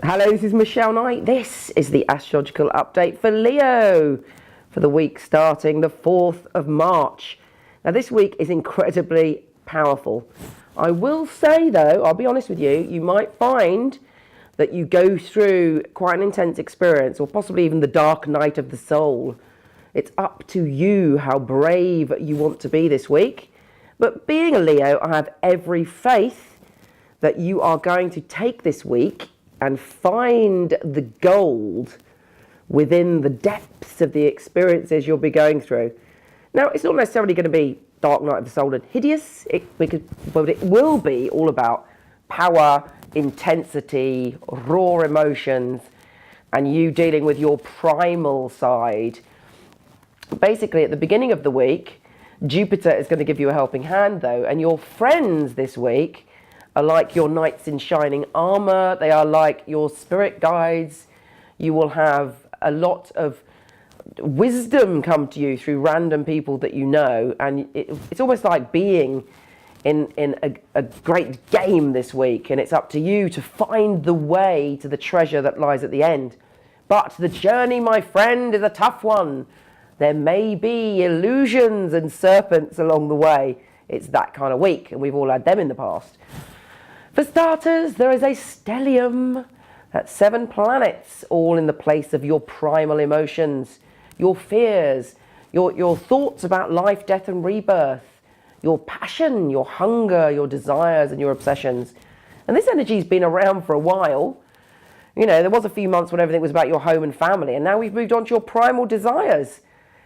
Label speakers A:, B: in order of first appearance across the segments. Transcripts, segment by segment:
A: Hello, this is Michele Knight. This is the astrological update for Leo for the week starting the 4th of March. Now, this week is incredibly powerful. I will say, though, I'll be honest with you, you might find that you go through quite an intense experience, or possibly even the dark night of the soul. It's up to you how brave you want to be this week. But being a Leo, I have every faith that you are going to take this week and find the gold within the depths of the experiences you'll be going through. Now, it's not necessarily going to be dark night of the soul and hideous, but it will be all about power, intensity, raw emotions, and you dealing with your primal side. Basically, at the beginning of the week, Jupiter is going to give you a helping hand, though, and your friends this week are like your knights in shining armor. They are like your spirit guides. You will have a lot of wisdom come to you through random people that you know, and it's almost like being in a great game this week, and it's up to you to find the way to the treasure that lies at the end. But the journey, my friend, is a tough one. There may be illusions and serpents along the way. It's that kind of week, and we've all had them in the past. For starters, there is a stellium. That's 7 planets, all in the place of your primal emotions, your fears, your thoughts about life, death, and rebirth, your passion, your hunger, your desires, and your obsessions. And this energy's been around for a while. You know, there was a few months when everything was about your home and family, and now we've moved on to your primal desires.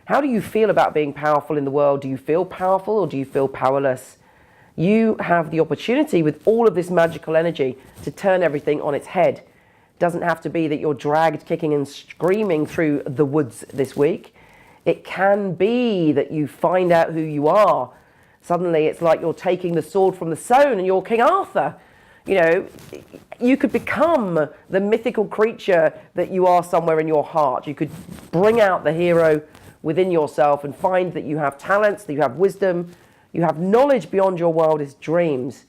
A: How do you feel about being powerful in the world? Do you feel powerful or do you feel powerless? You have the opportunity with all of this magical energy to turn everything on its head. It doesn't have to be that you're dragged kicking and screaming through the woods this week. It can be that you find out who you are. Suddenly it's like you're taking the sword from the stone and you're King Arthur. You know, you could become the mythical creature that you are somewhere in your heart. You could bring out the hero within yourself and find that you have talents, that you have wisdom, you have knowledge beyond your wildest dreams.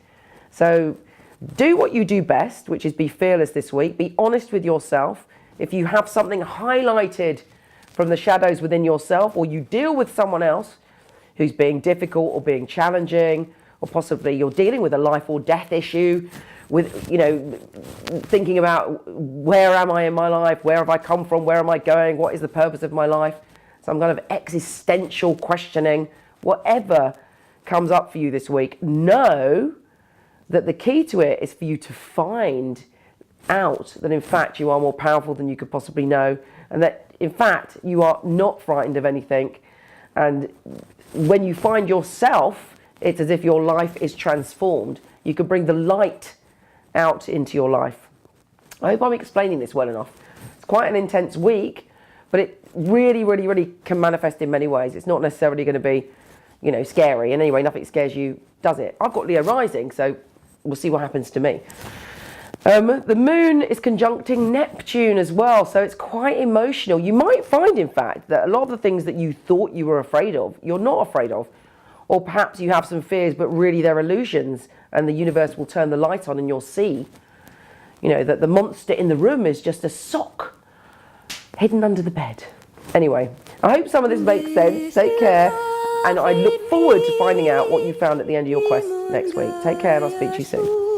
A: So do what you do best, which is be fearless this week. Be honest with yourself. If you have something highlighted from the shadows within yourself, or you deal with someone else who's being difficult or being challenging, or possibly you're dealing with a life or death issue, with, you know, thinking about where am I in my life? Where have I come from? Where am I going? What is the purpose of my life? Some kind of existential questioning, whatever comes up for you this week, know that the key to it is for you to find out that in fact you are more powerful than you could possibly know, and that in fact you are not frightened of anything. And when you find yourself, it's as if your life is transformed. You can bring the light out into your life. I hope I'm explaining this well enough. It's quite an intense week, but it really can manifest in many ways. It's not necessarily going to be, you know, scary. And anyway, nothing scares you, does it? I've got Leo rising, so we'll see what happens to me. The moon is conjuncting Neptune as well, so it's quite emotional. You might find, in fact, that a lot of the things that you thought you were afraid of, you're not afraid of. Or perhaps you have some fears, but really they're illusions, and the universe will turn the light on and you'll see, you know, that the monster in the room is just a sock hidden under the bed. Anyway, I hope some of this makes sense. Take care. And I look forward to finding out what you found at the end of your quest next week. Take care, and I'll speak to you soon.